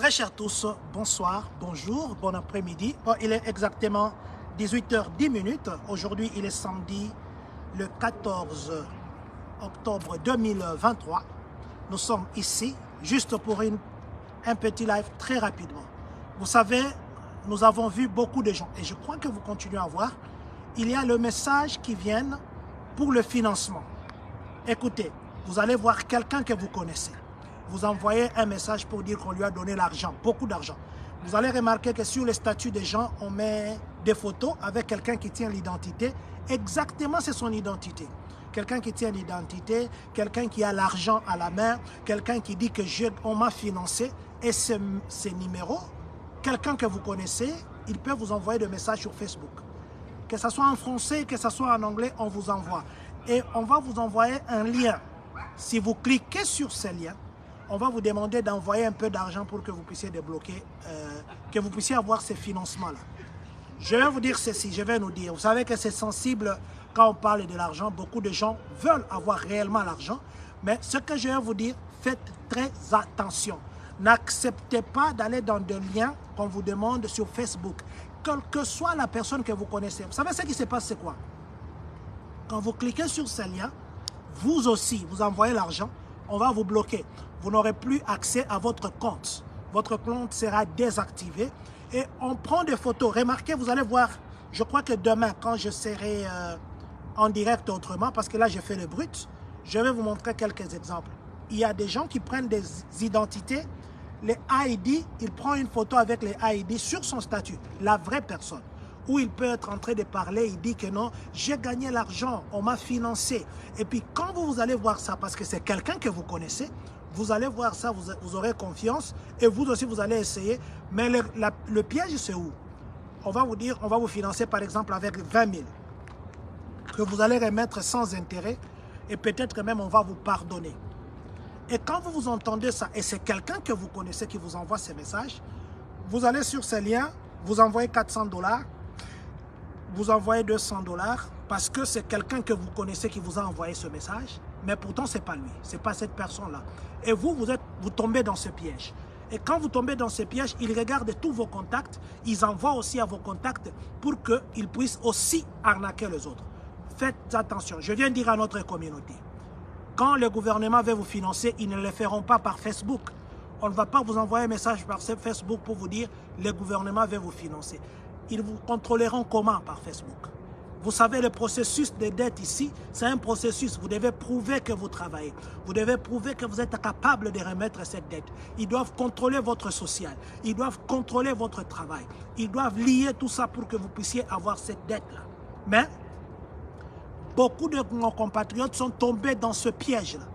Très chers tous, bonsoir, bonjour, bon après-midi. Bon, il est exactement 18h10. Aujourd'hui, il est samedi le 14 octobre 2023. Nous sommes ici juste pour un petit live très rapidement. Vous savez, nous avons vu beaucoup de gens et je crois que vous continuez à voir. Il y a le message qui vient pour le financement. Écoutez, vous allez voir quelqu'un que vous connaissez. Vous envoyez un message pour dire qu'on lui a donné l'argent, beaucoup d'argent. Vous allez remarquer que sur les statuts des gens, on met des photos avec quelqu'un qui tient l'identité. Exactement, c'est son identité. Quelqu'un qui tient l'identité, quelqu'un qui a l'argent à la main, quelqu'un qui dit que on m'a financé. Et ces numéros, quelqu'un que vous connaissez, il peut vous envoyer des messages sur Facebook. Que ce soit en français, que ce soit en anglais, on vous envoie. Et on va vous envoyer un lien. Si vous cliquez sur ce lien, on va vous demander d'envoyer un peu d'argent pour que vous puissiez débloquer, que vous puissiez avoir ces financements-là. Je vais vous dire ceci, je vais nous dire, vous savez que c'est sensible quand on parle de l'argent, beaucoup de gens veulent avoir réellement l'argent, mais ce que je vais vous dire, faites très attention. N'acceptez pas d'aller dans des liens qu'on vous demande sur Facebook, quelle que soit la personne que vous connaissez. Vous savez ce qui se passe, c'est quoi? Quand vous cliquez sur ce lien, vous aussi, vous envoyez l'argent, on va vous bloquer. Vous n'aurez plus accès à votre compte. Votre compte sera désactivé et on prend des photos. Remarquez, vous allez voir, je crois que demain, quand je serai en direct autrement, parce que là, j'ai fait le brut, je vais vous montrer quelques exemples. Il y a des gens qui prennent des identités, les ID, il prend une photo avec les ID sur son statut, la vraie personne. Où il peut être en train de parler, il dit que non, j'ai gagné l'argent, on m'a financé. Et puis quand vous allez voir ça, parce que c'est quelqu'un que vous connaissez, vous allez voir ça, vous aurez confiance et vous aussi vous allez essayer. Mais le piège c'est où? On va vous dire, on va vous financer par exemple avec 20 000 que vous allez remettre sans intérêt et peut-être même on va vous pardonner. Et quand vous entendez ça et c'est quelqu'un que vous connaissez qui vous envoie ces messages, vous allez sur ce lien, vous envoyez 400 $, vous envoyez 200 $ parce que c'est quelqu'un que vous connaissez qui vous a envoyé ce message, mais pourtant ce n'est pas lui, ce n'est pas cette personne-là. Et vous tombez dans ce piège. Et quand vous tombez dans ce piège, ils regardent tous vos contacts, ils envoient aussi à vos contacts pour qu'ils puissent aussi arnaquer les autres. Faites attention, je viens de dire à notre communauté, quand le gouvernement veut vous financer, ils ne le feront pas par Facebook. On ne va pas vous envoyer un message par Facebook pour vous dire le gouvernement veut vous financer. Ils vous contrôleront comment par Facebook? Vous savez, le processus de dette ici, c'est un processus. Vous devez prouver que vous travaillez. Vous devez prouver que vous êtes capable de remettre cette dette. Ils doivent contrôler votre social. Ils doivent contrôler votre travail. Ils doivent lier tout ça pour que vous puissiez avoir cette dette-là. Mais beaucoup de nos compatriotes sont tombés dans ce piège-là.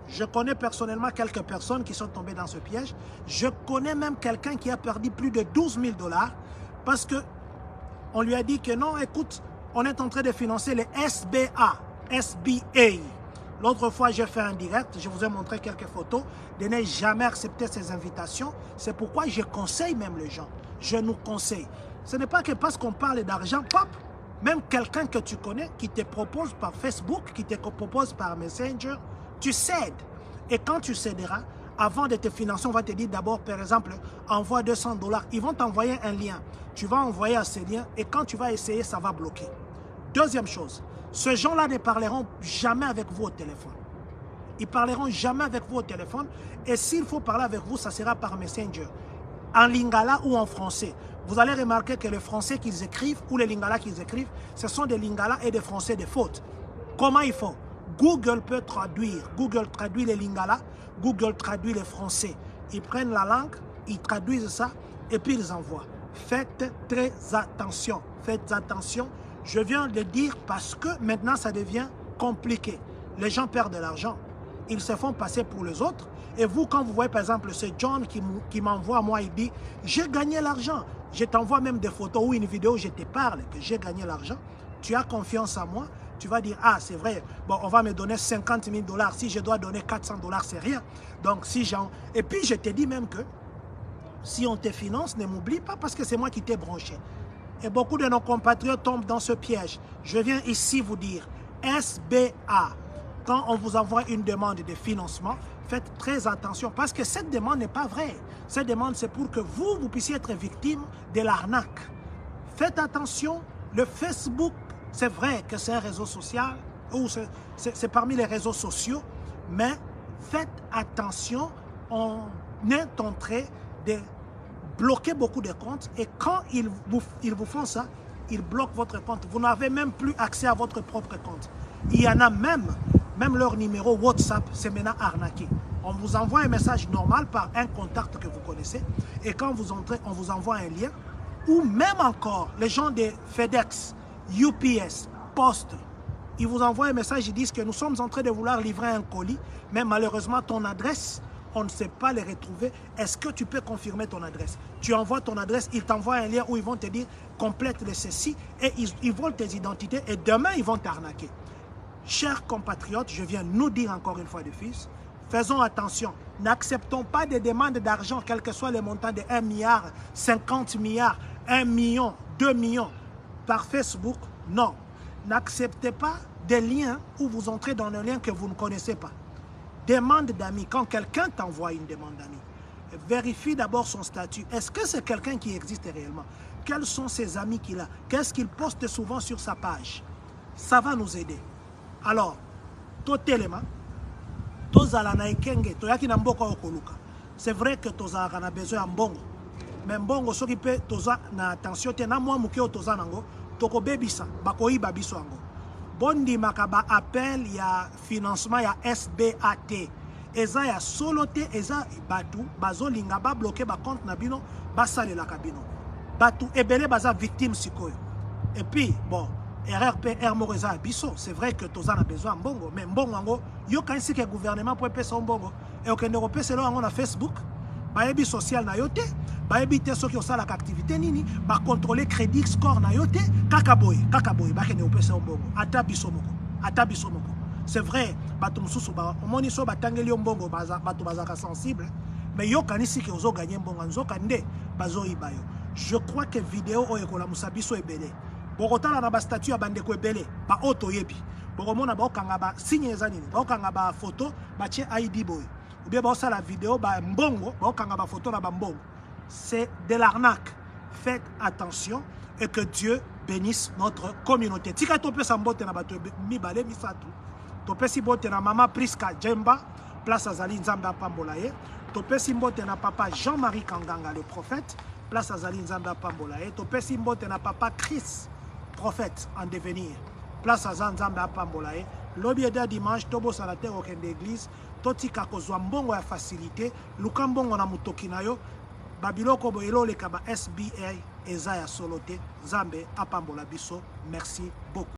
Je connais personnellement quelques personnes qui sont tombées dans ce piège. Je connais même quelqu'un qui a perdu plus de 12 000 $ parce qu'on lui a dit que non, écoute, on est en train de financer les SBA. L'autre fois, j'ai fait un direct, je vous ai montré quelques photos. De ne jamais accepter ces invitations. C'est pourquoi je conseille même les gens. Je nous conseille. Ce n'est pas que parce qu'on parle d'argent, pop, même quelqu'un que tu connais qui te propose par Facebook, qui te propose par Messenger, tu cèdes. Et quand tu céderas, avant de te financer, on va te dire d'abord, par exemple, envoie 200 $. Ils vont t'envoyer un lien. Tu vas envoyer à ce lien et quand tu vas essayer, ça va bloquer. Deuxième chose, ces gens-là ne parleront jamais avec vous au téléphone. Ils ne parleront jamais avec vous au téléphone. Et s'il faut parler avec vous, ça sera par Messenger. En lingala ou en français. Vous allez remarquer que les français qu'ils écrivent ou les lingala qu'ils écrivent, ce sont des lingala et des français de faute. Comment ils font? Google peut traduire. Google traduit les lingala, Google traduit les français. Ils prennent la langue, ils traduisent ça et puis ils envoient. Faites très attention. Faites attention. Je viens de le dire parce que maintenant ça devient compliqué. Les gens perdent de l'argent. Ils se font passer pour les autres. Et vous, quand vous voyez par exemple ce John qui m'envoie, moi, il dit « J'ai gagné l'argent ». Je t'envoie même des photos ou une vidéo où je te parle que j'ai gagné l'argent. Tu as confiance en moi. Tu vas dire, ah, c'est vrai, bon, on va me donner 50 000 $. Si je dois donner 400 $, c'est rien. Donc, si j'en... Et puis, je te dis même que si on te finance, ne m'oublie pas parce que c'est moi qui t'ai branché. Et beaucoup de nos compatriotes tombent dans ce piège. Je viens ici vous dire, SBA, quand on vous envoie une demande de financement, faites très attention parce que cette demande n'est pas vraie. Ces demandes, c'est pour que vous puissiez être victime de l'arnaque. Faites attention, le Facebook, c'est vrai que c'est un réseau social, ou c'est parmi les réseaux sociaux, mais faites attention, on est en train de bloquer beaucoup de comptes et quand ils vous font ça, ils bloquent votre compte. Vous n'avez même plus accès à votre propre compte. Il y en a même leur numéro WhatsApp, c'est maintenant arnaqué. On vous envoie un message normal par un contact que vous connaissez et quand vous entrez, on vous envoie un lien ou même encore les gens de FedEx, UPS, Poste, ils vous envoient un message, ils disent que nous sommes en train de vouloir livrer un colis, mais malheureusement ton adresse, on ne sait pas les retrouver. Est-ce que tu peux confirmer ton adresse? Tu envoies ton adresse, ils t'envoient un lien où ils vont te dire complète le ceci et ils volent tes identités et demain ils vont t'arnaquer. Chers compatriotes, je viens nous dire encore une fois de plus, faisons attention, n'acceptons pas des demandes d'argent, quel que soit le montant de 1 milliard, 50 milliards, 1 million, 2 millions par Facebook. Non, n'acceptez pas des liens où vous entrez dans un lien que vous ne connaissez pas. Demande d'amis, quand quelqu'un t'envoie une demande d'amis, vérifie d'abord son statut. Est-ce que c'est quelqu'un qui existe réellement? Quels sont ses amis qu'il a? Qu'est-ce qu'il poste souvent sur sa page? Ça va nous aider. Alors, totalement, c'est vrai que tu as besoin de mbongo. Mais mbongo, ce qui peut na attention, tu as moi muke otoza nango, toko bebisa, bako iba biso ango. Bondi makaba appel ya financement ya SBAT. Eza ya solote, eza batu, bazo linga ba bloqué ba compte na bino, basale la kabino. Batu ebele baza victime sikoyo. Et puis, bon, RRPR Moreza Bisso, c'est vrai que tous a besoin de mbongo, mais mbongo, yo kansi que le gouvernement peut payer son mbongo. Et au Europe, c'est là on a Facebook, baebi social na yote, baebi te soki osala activité nini, ba contrôler crédit score na yote, kakaboy, ba kene opé son mbongo, ata biso moko. C'est vrai, bato mususu ba omoni so batangeli mbongo bato bazaka sensible, mais yo kanisi que ozo gagner mbongo nzoka nde bazo ibayo. Je crois que vidéo oyo kola musabiso ebele. Bokotala na ba statut ya bandeko ebele ba auto yebi bokomona ba okanga ba signe eza nini ba okanga ba photo ba tie ID boy ou bien ba osala vidéo ba mbongo ba okanga ba photo na ba mbongo. C'est de l'arnaque. Faites attention et que Dieu bénisse notre communauté. Tika tope sa mbote na bato mibale misatu tope si bote na mama Priska Djemba place azali nzambe apambola ye tope si mbote na papa Jean-Marie Kanganga le prophète place azali nzambe apambola ye tope si mbote na papa Chris prophète en devenir. Place à Zanzambe à Pambolae. Lobi eda dimanche, tobo salate au ken d'église. Toti kakozwa mbongo ya facilité. Lukambongo na mutoki na yo. Babiloko boyelo le kaba SBA. Ezaya solote. Zambe à Pambola biso. Merci beaucoup.